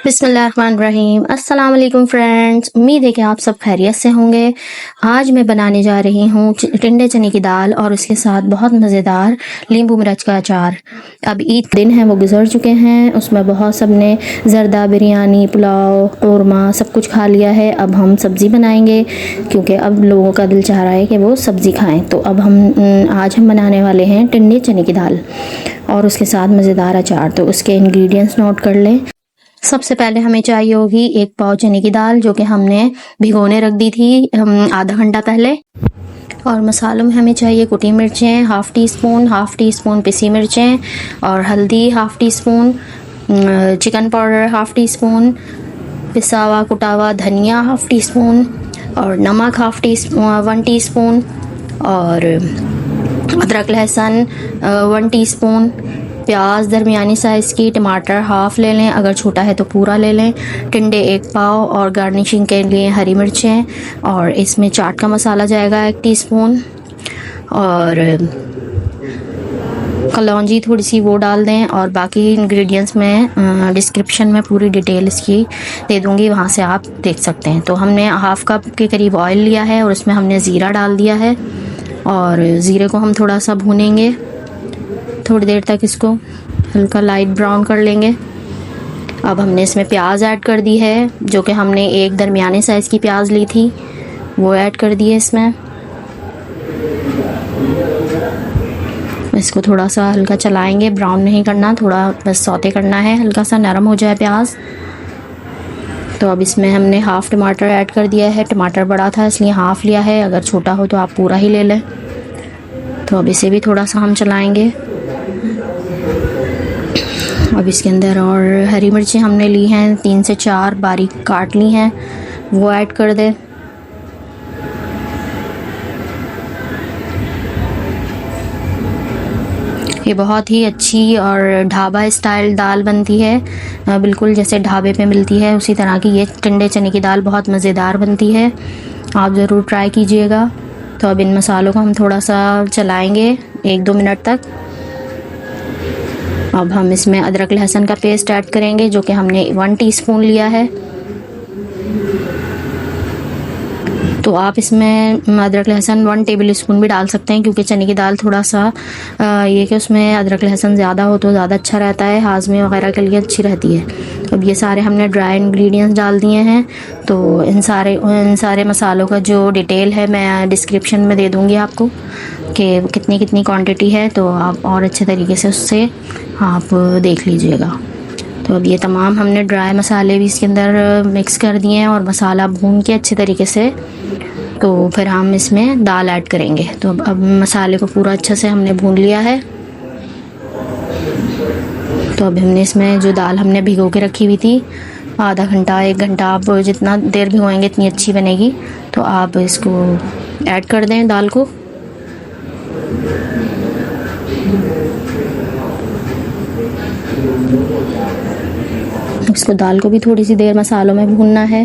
बिस्मिल्लाहिर्रहमानिर्रहीम। अस्सलाम वालेकुम फ्रेंड्स, उम्मीद है कि आप सब खैरियत से होंगे। आज मैं बनाने जा रही हूँ टिंडे चने की दाल और उसके साथ बहुत मज़ेदार नींबू मिर्च का अचार। अब ईद दिन है वो गुजर चुके हैं, उसमें बहुत सब ने ज़रदा, बिरयानी, पुलाव, कौरमा सब कुछ खा लिया है। अब हम सब्ज़ी बनाएंगे क्योंकि अब लोगों का दिल चाह रहा है कि वो सब्ज़ी खाएँ। तो अब आज हम बनाने वाले हैं टिंडे चने की दाल और उसके साथ मज़ेदार अचार। तो उसके इंग्रेडिएंट्स नोट कर लें। सबसे पहले हमें चाहिए होगी 1 पाव चने की दाल, जो कि हमने भिगोने रख दी थी आधा घंटा पहले। और मसालों में हमें चाहिए कुटी मिर्चें हाफ़ टी स्पून पिसी मिर्चें और हल्दी half tea spoon, chicken powder half tea spoon, पिसा हुआ कुटा हुआ धनिया हाफ़ टी स्पून और नमक 1 टीस्पून और अदरक लहसुन 1 टीस्पून, प्याज दरमियानी साइज़ की, टमाटर हाफ़ ले लें, अगर छोटा है तो पूरा ले लें, टिंडे 1 पाव और गार्निशिंग के लिए हरी मिर्चें। और इसमें चाट का मसाला जाएगा 1 टीस्पून और कलौंजी थोड़ी सी वो डाल दें। और बाकी इंग्रेडिएंट्स में डिस्क्रिप्शन में पूरी डिटेल इसकी दे दूँगी, वहाँ से आप देख सकते हैं। तो हमने हाफ़ कप के करीब ऑयल लिया है और उसमें हमने ज़ीरा डाल दिया है और ज़ीरे को हम थोड़ा सा भूनेंगे, थोड़ी देर तक इसको हल्का लाइट ब्राउन कर लेंगे। अब हमने इसमें प्याज ऐड कर दी है, जो कि हमने एक दरमियाने साइज़ की प्याज ली थी, वो ऐड कर दी है इसमें। इसको थोड़ा सा हल्का चलाएंगे, ब्राउन नहीं करना, थोड़ा बस सौते करना है, हल्का सा नरम हो जाए प्याज। तो अब इसमें हमने हाफ़ टमाटर ऐड कर दिया है। टमाटर बड़ा था इसलिए हाफ़ लिया है, अगर छोटा हो तो आप पूरा ही ले लें। तो अब इसे भी थोड़ा सा हम चलाएंगे। अब इसके अंदर और हरी मिर्चें हमने ली हैं 3 से 4 बारीक काट ली हैं, वो ऐड कर दें। ये बहुत ही अच्छी और ढाबा स्टाइल दाल बनती है, बिल्कुल जैसे ढाबे पे मिलती है उसी तरह की ये टिंडे चने की दाल बहुत मज़ेदार बनती है, आप ज़रूर ट्राई कीजिएगा। तो अब इन मसालों को हम थोड़ा सा चलाएंगे 1-2 मिनट तक। अब हम इसमें अदरक लहसुन का पेस्ट ऐड करेंगे, जो कि हमने 1 टीस्पून लिया है। तो आप इसमें अदरक लहसुन 1 टेबल स्पून भी डाल सकते हैं, क्योंकि चने की दाल थोड़ा सा ये कि उसमें अदरक लहसुन ज़्यादा हो तो ज़्यादा अच्छा रहता है, हाज़मे वगैरह के लिए अच्छी रहती है। अब ये सारे हमने ड्राई इंग्रेडिएंट्स डाल दिए हैं। तो इन सारे मसालों का जो डिटेल है मैं डिस्क्रिप्शन में दे दूँगी आपको कि कितनी क्वांटिटी है, तो आप और अच्छे तरीके से उससे आप देख लीजिएगा। तो अब ये तमाम हमने ड्राई मसाले भी इसके अंदर मिक्स कर दिए हैं और मसाला भून के अच्छे तरीके से, तो फिर हम इसमें दाल ऐड करेंगे। तो अब मसाले को पूरा अच्छे से हमने भून लिया है। तो अब हमने इसमें जो दाल हमने भिगो के रखी हुई थी आधा घंटा 1 घंटा, आप जितना देर भिगोएंगे इतनी अच्छी बनेगी। तो आप इसको ऐड कर दें दाल को। इसको दाल को भी थोड़ी सी देर मसालों में भूनना है।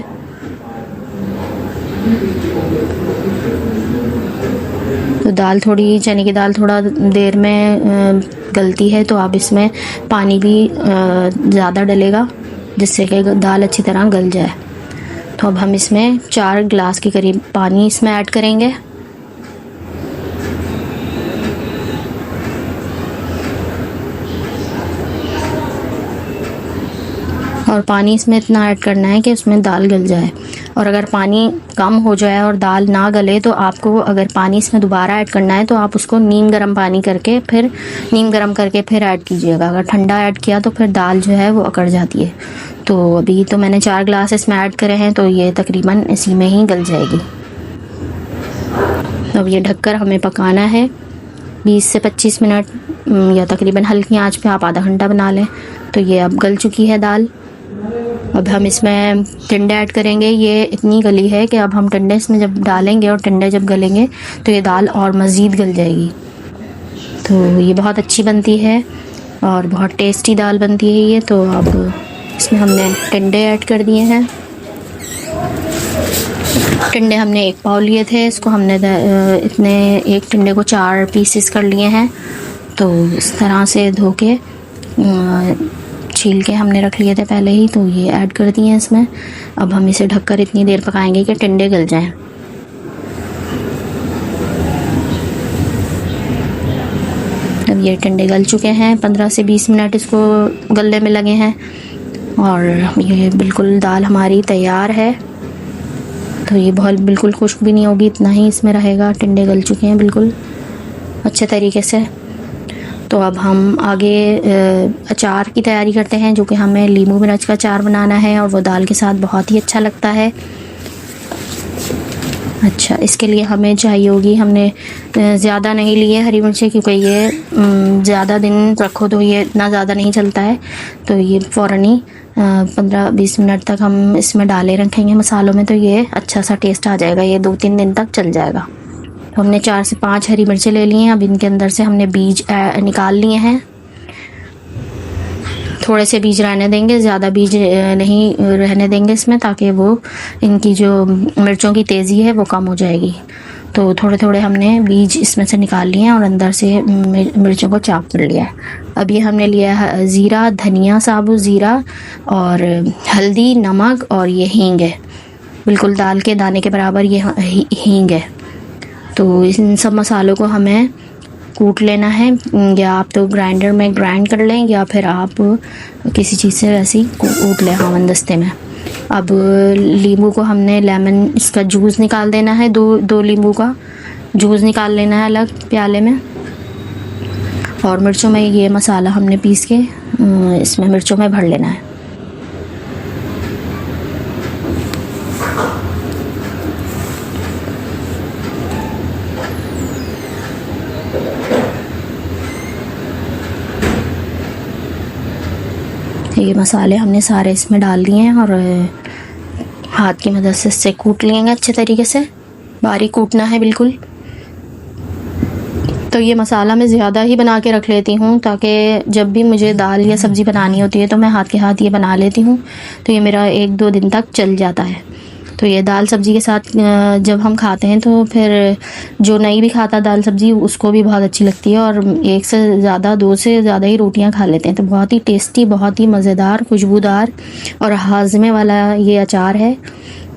तो चने की दाल थोड़ा देर में गलती है, तो आप इसमें पानी भी ज़्यादा डलेगा, जिससे कि दाल अच्छी तरह गल जाए। तो अब हम इसमें 4 गिलास के करीब पानी इसमें ऐड करेंगे। और पानी इसमें इतना ऐड करना है कि उसमें दाल गल जाए। और अगर पानी कम हो जाए और दाल ना गले, तो आपको अगर पानी इसमें दोबारा ऐड करना है तो आप उसको नीम गर्म करके फिर ऐड कीजिएगा। अगर ठंडा ऐड किया तो फिर दाल जो है वो अकड़ जाती है। तो अभी तो मैंने 4 गिलास इसमें ऐड करे हैं, तो ये तकरीबन इसी में ही गल जाएगी। अब ये ढककर हमें पकाना है 20 से 25 मिनट, या तकरीबन हल्की आंच पे आप आधा घंटा बना लें। तो ये अब गल चुकी है दाल। अब हम इसमें टिंडे ऐड करेंगे। ये इतनी गली है कि अब हम टिंडे इसमें जब डालेंगे और टिंडे जब गलेंगे तो ये दाल और मज़ीद गल जाएगी। तो ये बहुत अच्छी बनती है और बहुत टेस्टी दाल बनती है ये। तो अब इसमें हमने टिंडे ऐड कर दिए हैं। टिंडे हमने 1 पाव लिए थे, इसको हमने एक टिंडे को 4 पीसेस कर लिए हैं। तो इस तरह से धो के छील के हमने रख लिए थे पहले ही, तो ये ऐड कर दिए हैं इसमें। अब हम इसे ढककर इतनी देर पकाएंगे कि टिंडे गल जाएं। अब ये टिंडे गल चुके हैं, 15 से 20 मिनट इसको गलने में लगे हैं और ये बिल्कुल दाल हमारी तैयार है। तो ये बहुत बिल्कुल खुश्क भी नहीं होगी, इतना ही इसमें रहेगा। टिंडे गल चुके हैं बिल्कुल अच्छे तरीके से। तो अब हम आगे अचार की तैयारी करते हैं, जो कि हमें नींबू मिर्च का अचार बनाना है और वो दाल के साथ बहुत ही अच्छा लगता है। अच्छा, इसके लिए हमें चाहिए होगी, हमने ज़्यादा नहीं लिए हरी मिर्चें, क्योंकि ये ज़्यादा दिन रखो तो ये इतना ज़्यादा नहीं चलता है। तो ये फ़ौरन ही 15-20 मिनट तक हम इसमें डाले रखेंगे मसालों में, तो ये अच्छा सा टेस्ट आ जाएगा, ये 2-3 दिन तक चल जाएगा। तो हमने 4 से 5 हरी मिर्चें ले ली हैं। अब इनके अंदर से हमने बीज निकाल लिए हैं। थोड़े से बीज रहने देंगे, ज़्यादा बीज नहीं रहने देंगे इसमें, ताकि वो इनकी जो मिर्चों की तेज़ी है वो कम हो जाएगी। तो थोड़े थोड़े हमने बीज इसमें से निकाल लिए हैं और अंदर से मिर्चों को चाप कर लिया है। अब ये हमने लिया है ज़ीरा, धनिया, साबुत ज़ीरा और हल्दी, नमक और ये हींग है, बिल्कुल दाल के दाने के बराबर ये हींग है। तो इन सब मसालों को हमें कूट लेना है, या आप तो ग्राइंडर में ग्राइंड कर लें या फिर आप किसी चीज़ से वैसे ही कूट लें हमनदस्ते में। अब नींबू को हमने लेमन इसका जूस निकाल देना है, दो नींबू का जूस निकाल लेना है अलग प्याले में। और मिर्चों में ये मसाला हमने पीस के इसमें मिर्चों में भर लेना है। ये मसाले हमने सारे इसमें डाल दिए हैं और हाथ की मदद से इससे कूट लेंगे अच्छे तरीके से, बारीक कूटना है बिल्कुल। तो ये मसाला मैं ज़्यादा ही बना के रख लेती हूँ, ताकि जब भी मुझे दाल या सब्ज़ी बनानी होती है तो मैं हाथ के हाथ ये बना लेती हूँ, तो ये मेरा 1-2 दिन तक चल जाता है। तो ये दाल सब्ज़ी के साथ जब हम खाते हैं तो फिर जो नहीं भी खाता दाल सब्ज़ी उसको भी बहुत अच्छी लगती है, और 1 से ज़्यादा 2 से ज़्यादा ही रोटियां खा लेते हैं। तो बहुत ही टेस्टी, बहुत ही मज़ेदार, खुशबूदार और हाजमे वाला ये अचार है।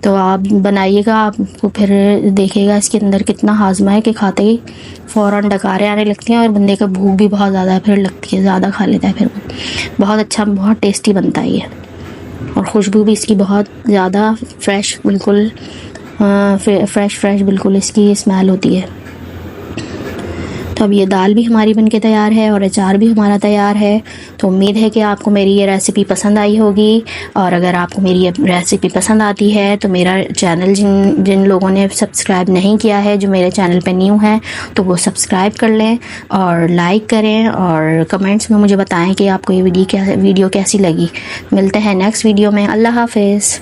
तो आप बनाइएगा, आपको फिर देखिएगा इसके अंदर कितना हाजमा है कि खाते ही फ़ौरन डकारें आने लगती हैं और बंदे का भूख भी बहुत ज़्यादा फिर लगती है, ज़्यादा खा लेता है फिर। बहुत अच्छा, बहुत टेस्टी बनता है ये, और खुशबू भी इसकी बहुत ज़्यादा फ्रेश, बिल्कुल फ्रेश बिल्कुल इसकी स्मेल होती है। तो अब ये दाल भी हमारी बनके तैयार है और अचार भी हमारा तैयार है। तो उम्मीद है कि आपको मेरी ये रेसिपी पसंद आई होगी, और अगर आपको मेरी ये रेसिपी पसंद आती है तो मेरा चैनल जिन लोगों ने सब्सक्राइब नहीं किया है, जो मेरे चैनल पे न्यू हैं, तो वो सब्सक्राइब कर लें और लाइक करें और कमेंट्स में मुझे बताएं कि आपको ये वीडियो कैसी लगी। मिलते हैं नेक्स्ट वीडियो में। अल्लाह हाफिज़।